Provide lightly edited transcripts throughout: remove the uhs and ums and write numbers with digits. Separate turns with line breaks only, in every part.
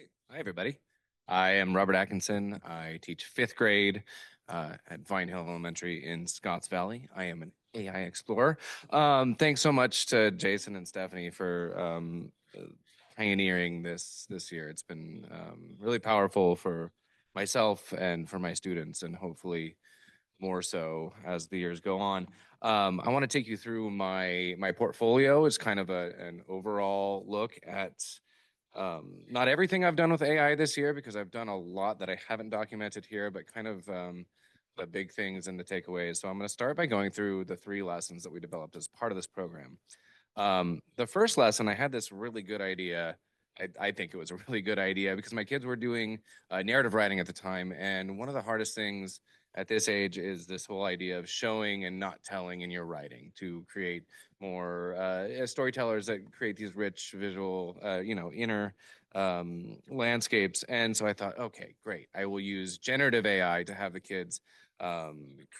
Great. Hi, everybody. I am Robert Atkinson. I teach fifth grade at Vine Hill Elementary in Scotts Valley. I am an AI explorer. Thanks so much to Jason and Stephanie for pioneering this year. It's been really powerful for myself and for my students, and hopefully more so as the years go on. I want to take you through my portfolio. It's kind of an overall look at not everything I've done with AI this year, because I've done a lot that I haven't documented here, but kind of the big things and the takeaways. So I'm going to start by going through the 3 lessons that we developed as part of this program. The first lesson, I had this really good idea. I think it was a really good idea because my kids were doing narrative writing at the time. And one of the hardest things at this age is this whole idea of showing and not telling in your writing to create more storytellers that create these rich visual, inner landscapes. And so I thought, okay, great. I will use generative AI to have the kids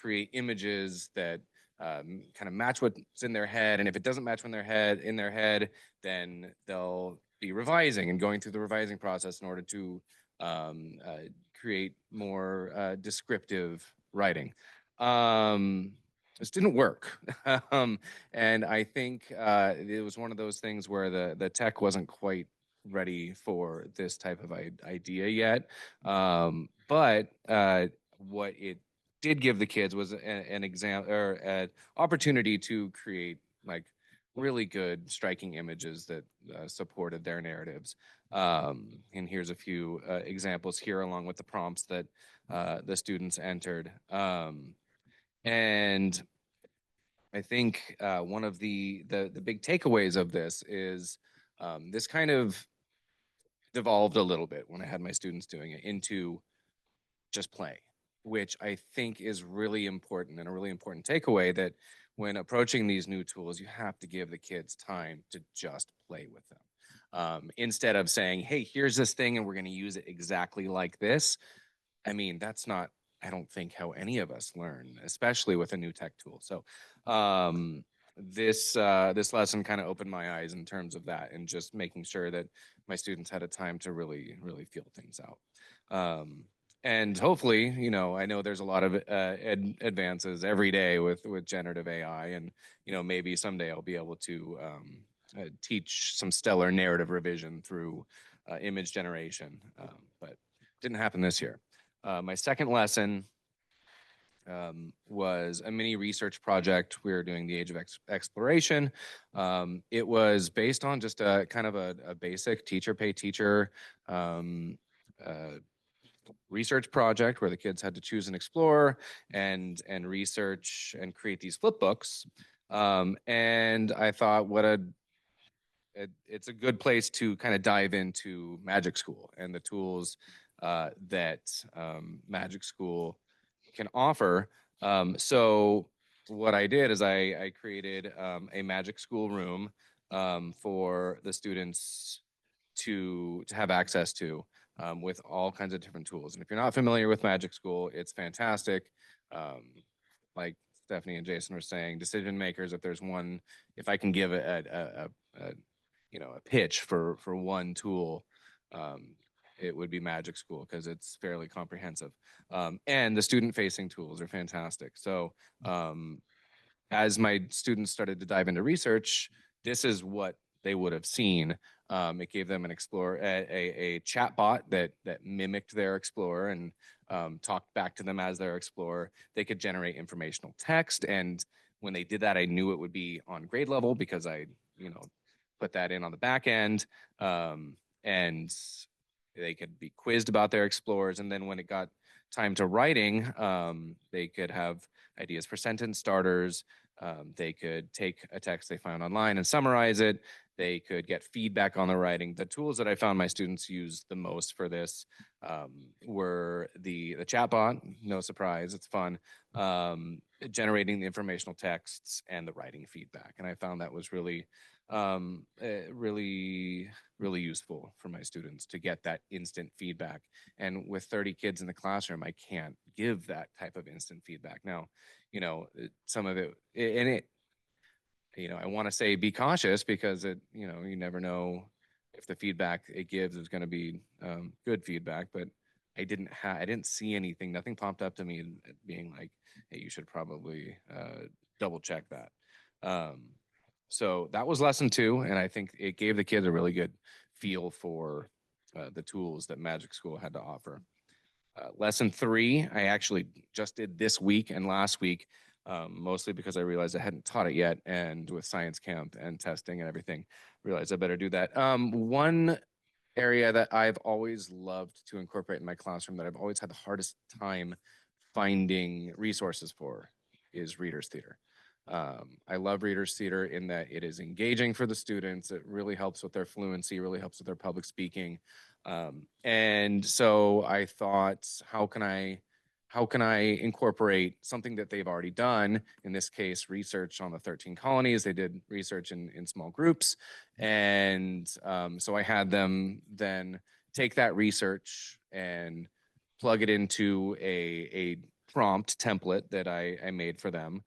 create images that kind of match what's in their head. And if it doesn't match in their head, then they'll be revising and going through the revising process in order to create more descriptive writing. This didn't work. And I think it was one of those things where the tech wasn't quite ready for this type of idea yet. But what it did give the kids was an exam or an opportunity to create like really good striking images that supported their narratives. And here's a few examples here along with the prompts that the students entered. And I think one of the big takeaways of this is this kind of devolved a little bit when I had my students doing it into just play, which I think is really important and a really important takeaway that when approaching these new tools, you have to give the kids time to just play with them. Instead of saying, hey, here's this thing and we're going to use it exactly like this. I mean, that's not, I don't think, how any of us learn, especially with a new tech tool. So this lesson kind of opened my eyes in terms of that and just making sure that my students had a time to really feel things out. And hopefully, I know there's a lot of advances every day with generative AI, and maybe someday I'll be able to teach some stellar narrative revision through image generation, but didn't happen this year. My second lesson was a mini research project. We were doing the Age of Exploration. It was based on just a kind of a basic teacher pay teacher research project where the kids had to choose an explorer and research and create these flip books. And I thought, it's a good place to kind of dive into Magic School and the tools that Magic School can offer. So what I did is I created a Magic School room for the students to have access to with all kinds of different tools. And if you're not familiar with Magic School, it's fantastic. Like Stephanie and Jason were saying, decision makers, if I can give a pitch for one tool, it would be Magic School because it's fairly comprehensive. And the student-facing tools are fantastic. So as my students started to dive into research, this is what they would have seen. It gave them a chat bot that mimicked their Explorer and talked back to them as their Explorer. They could generate informational text, and when they did that, I knew it would be on grade level because I, put that in on the back end, and they could be quizzed about their Explorers. And then when it got time to writing, they could have ideas for sentence starters. They could take a text they found online and summarize it. They could get feedback on the writing. The tools that I found my students use the most for this were the chatbot, no surprise, it's fun, generating the informational texts and the writing feedback. And I found that was really really useful for my students to get that instant feedback. And with 30 kids in the classroom, I can't give that type of instant feedback. Now, some of it, and it, I want to say be cautious because you never know if the feedback it gives is going to be good feedback, but I didn't see anything. Nothing popped up to me being like, hey, you should probably double check that. So that was lesson 2, and I think it gave the kids a really good feel for the tools that Magic School had to offer. Lesson 3, I actually just did this week and last week, mostly because I realized I hadn't taught it yet, and with science camp and testing and everything, realized I better do that. One area that I've always loved to incorporate in my classroom that I've always had the hardest time finding resources for is readers theater. I love readers theater in that it is engaging for the students. It really helps with their fluency, really helps with their public speaking. And so I thought, how can I incorporate something that they've already done? In this case, research on the 13 colonies. They did research in small groups. And so I had them then take that research and plug it into a prompt template that I made for them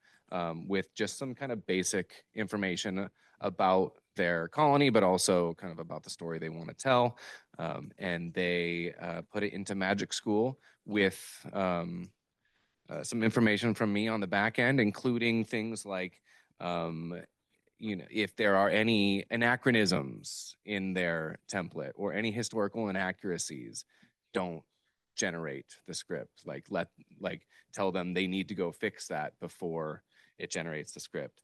with just some kind of basic information about their colony, but also kind of about the story they want to tell. And they put it into Magic School with some information from me on the back end, including things like if there are any anachronisms in their template or any historical inaccuracies, don't generate the script. Like tell them they need to go fix that before it generates the script.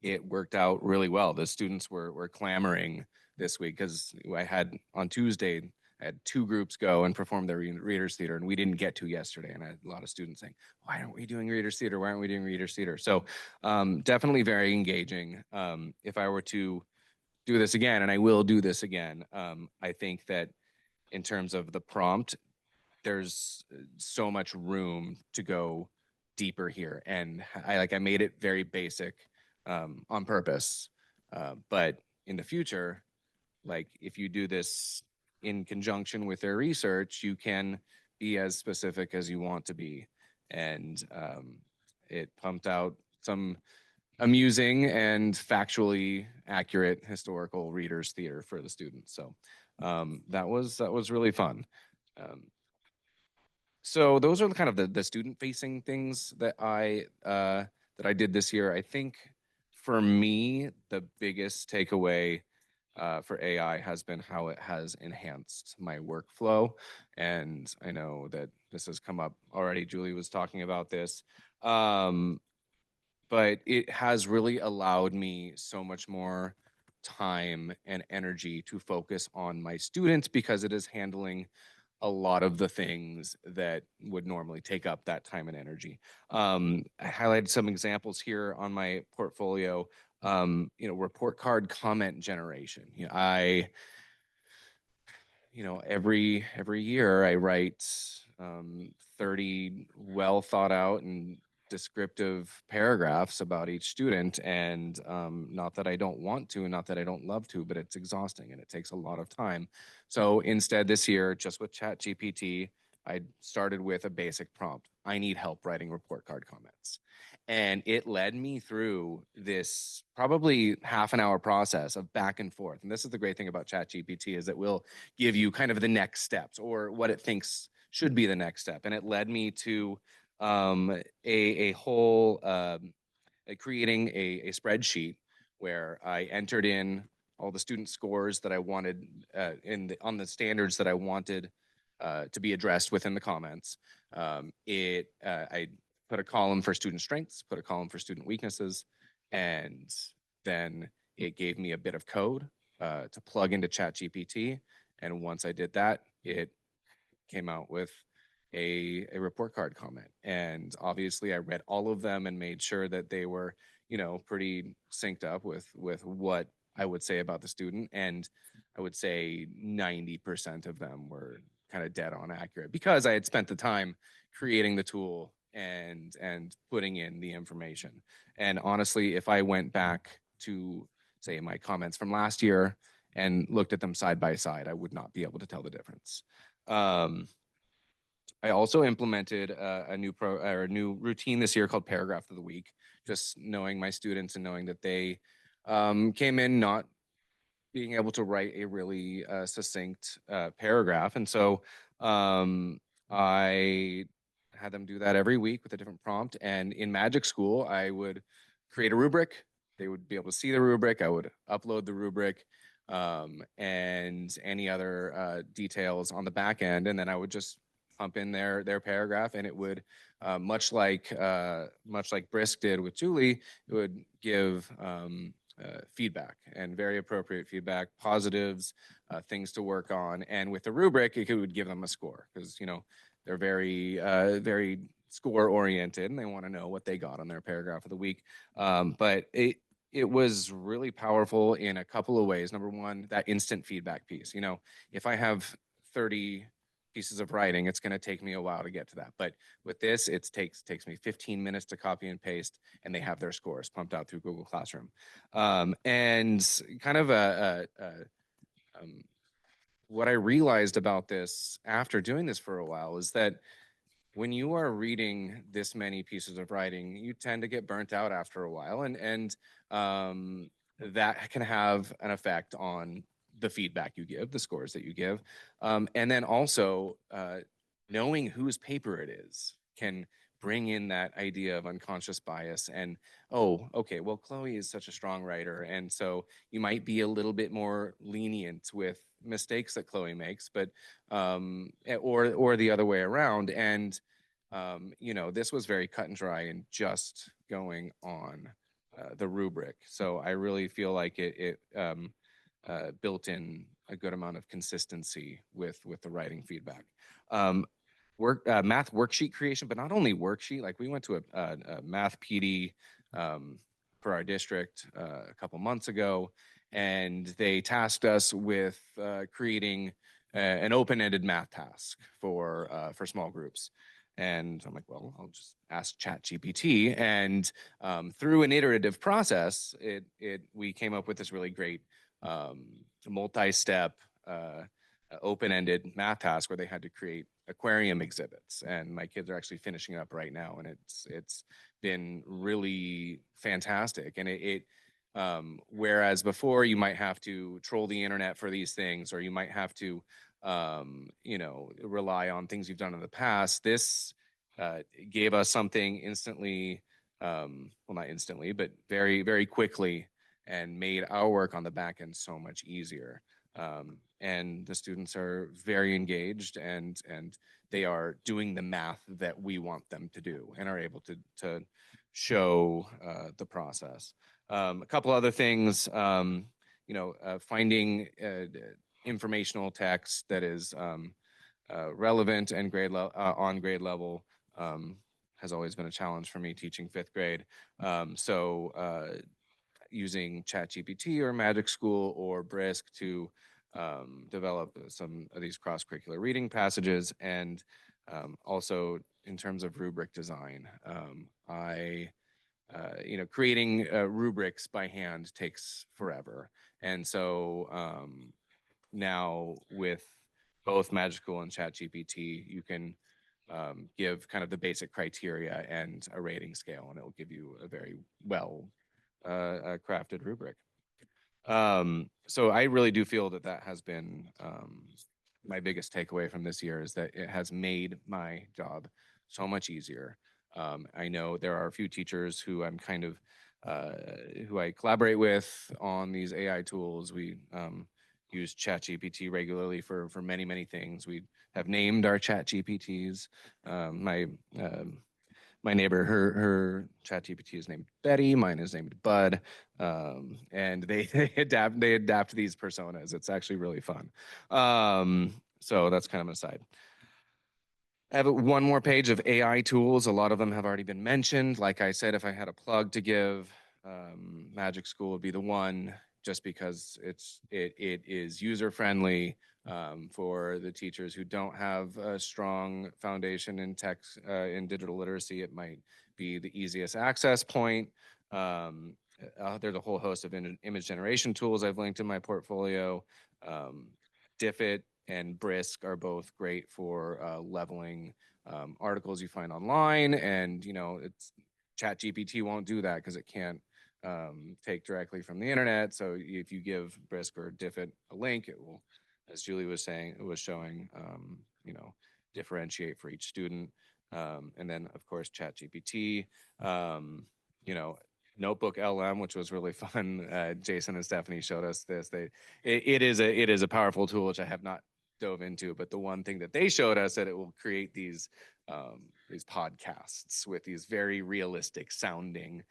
It worked out really well. The students were clamoring this week because I had on Tuesday, I had 2 groups go and perform their readers theater, and we didn't get to yesterday. And I had a lot of students saying, "Why aren't we doing readers theater? Why aren't we doing readers theater?" So definitely very engaging. If I were to do this again, and I will do this again, I think that in terms of the prompt, there's so much room to go deeper here, and I made it very basic on purpose. But in the future, like if you do this in conjunction with their research, you can be as specific as you want to be. And it pumped out some amusing and factually accurate historical readers theater for the students. So that was really fun. Um, so those are kind of the student facing things that I did this year. I think for me, the biggest takeaway for AI has been how it has enhanced my workflow. And I know that this has come up already. Julie was talking about this. But it has really allowed me so much more time and energy to focus on my students because it is handling a lot of the things that would normally take up that time and energy. I highlighted some examples here on my portfolio. Report card comment generation. Every year I write 30 well thought out and descriptive paragraphs about each student. And not that I don't want to, and not that I don't love to, but it's exhausting and it takes a lot of time. So instead this year, just with ChatGPT, I started with a basic prompt. I need help writing report card comments. And it led me through this probably half an hour process of back and forth. And this is the great thing about ChatGPT is it will give you kind of the next steps or what it thinks should be the next step. And it led me to a whole creating a spreadsheet where I entered in all the student scores that I wanted on the standards that I wanted to be addressed within the comments. I put a column for student strengths, put a column for student weaknesses, and then it gave me a bit of code to plug into ChatGPT. And once I did that, it came out with a report card comment. And obviously I read all of them and made sure that they were, pretty synced up with what I would say about the student. And I would say 90% of them were kind of dead on accurate because I had spent the time creating the tool and putting in the information. And honestly, if I went back to say my comments from last year and looked at them side by side, I would not be able to tell the difference. I also implemented a new routine this year called Paragraph of the Week. Just knowing my students and knowing that they came in not being able to write a really succinct paragraph. And so I had them do that every week with a different prompt. And in Magic School, I would create a rubric. They would be able to see the rubric. I would upload the rubric and any other details on the back end. And then I would just pump in their paragraph, and it would much like Brisk did with Julie, it would give feedback, and very appropriate feedback, positives, things to work on. And with the rubric, it would give them a score, because they're very score oriented, and they want to know what they got on their paragraph of the week. But it was really powerful in a couple of ways. Number one, that instant feedback piece. If I have 30 pieces of writing, it's going to take me a while to get to that. But with this, it takes me 15 minutes to copy and paste, and they have their scores pumped out through Google Classroom. And kind of what I realized about this after doing this for a while is that when you are reading this many pieces of writing, you tend to get burnt out after a while, and that can have an effect on the feedback you give, the scores that you give, and then also knowing whose paper it is can bring in that idea of unconscious bias. And oh, okay, well, Chloe is such a strong writer, and so you might be a little bit more lenient with mistakes that Chloe makes, but or the other way around. And this was very cut and dry and just going on the rubric. So I really feel like it built in a good amount of consistency with the writing feedback. Math worksheet creation, but not only worksheet. Like, we went to a math PD for our district a couple months ago, and they tasked us with creating an open-ended math task for small groups. And I'm like, well, I'll just ask ChatGPT. And through an iterative process, we came up with this really great multi-step open-ended math task where they had to create aquarium exhibits. And my kids are actually finishing it up right now, and it's been really fantastic. And whereas before you might have to troll the internet for these things, or you might have to rely on things you've done in the past, this gave us something instantly, well, not instantly, but very, very quickly, and made our work on the back end so much easier. And the students are very engaged, and they are doing the math that we want them to do, and are able to show the process. A couple other things, finding informational text that is relevant and on grade level has always been a challenge for me teaching fifth grade. So using ChatGPT or Magic School or Brisk to develop some of these cross-curricular reading passages. And also in terms of rubric design, creating rubrics by hand takes forever. And so now with both Magic School and ChatGPT, you can give kind of the basic criteria and a rating scale, and it will give you a very well crafted rubric. So I really do feel that has been my biggest takeaway from this year, is that it has made my job so much easier. I know there are a few teachers who I'm kind of who I collaborate with on these AI tools. We use ChatGPT regularly for many, many things. We have named our ChatGPTs. My neighbor, her ChatGPT is named Betty. Mine is named Bud, and they adapt these personas. It's actually really fun. So that's kind of an aside. I have one more page of AI tools. A lot of them have already been mentioned. Like I said, if I had a plug to give, Magic School would be the one, just because it is user friendly for the teachers who don't have a strong foundation in tech, in digital literacy. It might be the easiest access point. There's a whole host of image generation tools I've linked in my portfolio. Diffit and Brisk are both great for leveling articles you find online, and it's ChatGPT won't do that because it can't take directly from the internet. So if you give Brisk or Diffit a link, it will, as Julie was saying, it was showing, differentiate for each student. And then of course, ChatGPT, you know, Notebook LM, which was really fun. Jason and Stephanie showed us this. It is a powerful tool, which I have not dove into, but the one thing that they showed us that it will create these podcasts with these very realistic sounding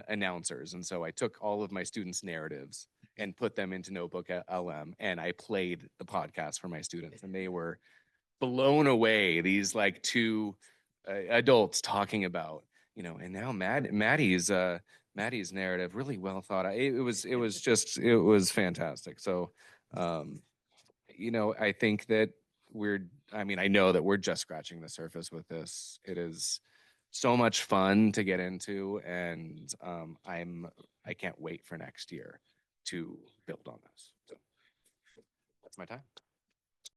announcers. And so I took all of my students' narratives and put them into Notebook LM, and I played the podcast for my students, and they were blown away. These like two adults talking about, and now Maddie's narrative really well thought out. It was fantastic. So, I think that I know that we're just scratching the surface with this. It is so much fun to get into, and I can't wait for next year to build on this. So that's my time.